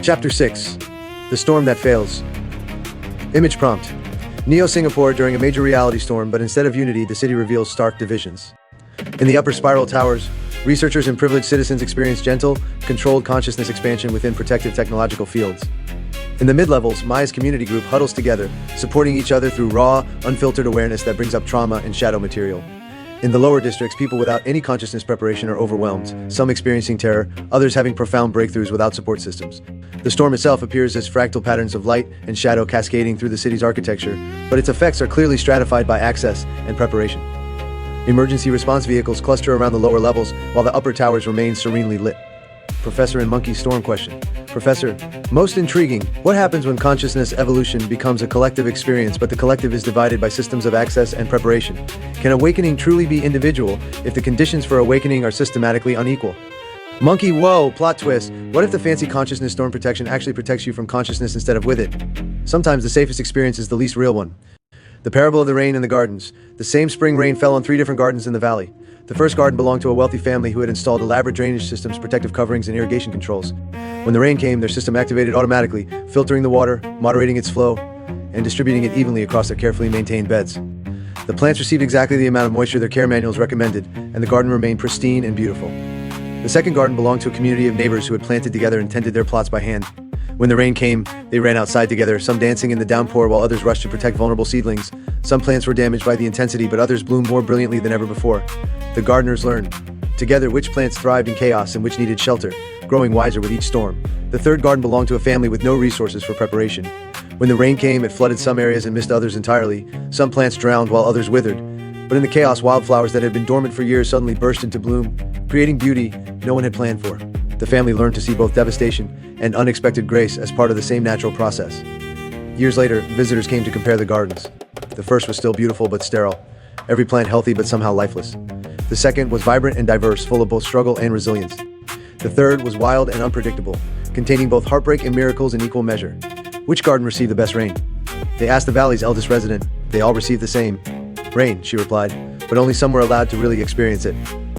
Chapter 6. The Storm That Fails. Image prompt. Neo Singapore during a major reality storm, but instead of unity, the city reveals stark divisions. In the upper spiral towers, researchers and privileged citizens experience gentle, controlled consciousness expansion within protective technological fields. In the mid-levels, Maya's community group huddles together, supporting each other through raw, unfiltered awareness that brings up trauma and shadow material. In the lower districts, people without any consciousness preparation are overwhelmed, some experiencing terror, others having profound breakthroughs without support systems. The storm itself appears as fractal patterns of light and shadow cascading through the city's architecture, but its effects are clearly stratified by access and preparation. Emergency response vehicles cluster around the lower levels, while the upper towers remain serenely lit. Professor and Monkey Storm question. Professor, most intriguing, what happens when consciousness evolution becomes a collective experience, but the collective is divided by systems of access and preparation? Can awakening truly be individual if the conditions for awakening are systematically unequal? Monkey, whoa, plot twist. What if the fancy consciousness storm protection actually protects you from consciousness instead of with it? Sometimes the safest experience is the least real one. The parable of the rain in the gardens. The same spring rain fell on 3 different gardens in the valley. The first garden belonged to a wealthy family who had installed elaborate drainage systems, protective coverings, and irrigation controls. When the rain came, their system activated automatically, filtering the water, moderating its flow, and distributing it evenly across their carefully maintained beds. The plants received exactly the amount of moisture their care manuals recommended, and the garden remained pristine and beautiful. The second garden belonged to a community of neighbors who had planted together and tended their plots by hand. When the rain came, they ran outside together, some dancing in the downpour while others rushed to protect vulnerable seedlings. Some plants were damaged by the intensity, but others bloomed more brilliantly than ever before. The gardeners learned together which plants thrived in chaos and which needed shelter, growing wiser with each storm. The third garden belonged to a family with no resources for preparation. When the rain came, it flooded some areas and missed others entirely. Some plants drowned while others withered. But in the chaos, wildflowers that had been dormant for years suddenly burst into bloom, creating beauty no one had planned for. The family learned to see both devastation and unexpected grace as part of the same natural process. Years later, visitors came to compare the gardens. The first was still beautiful but sterile, every plant healthy but somehow lifeless. The second was vibrant and diverse, full of both struggle and resilience. The third was wild and unpredictable, containing both heartbreak and miracles in equal measure. Which garden received the best rain? They asked the valley's eldest resident. They all received the same rain, she replied, but only some were allowed to really experience it.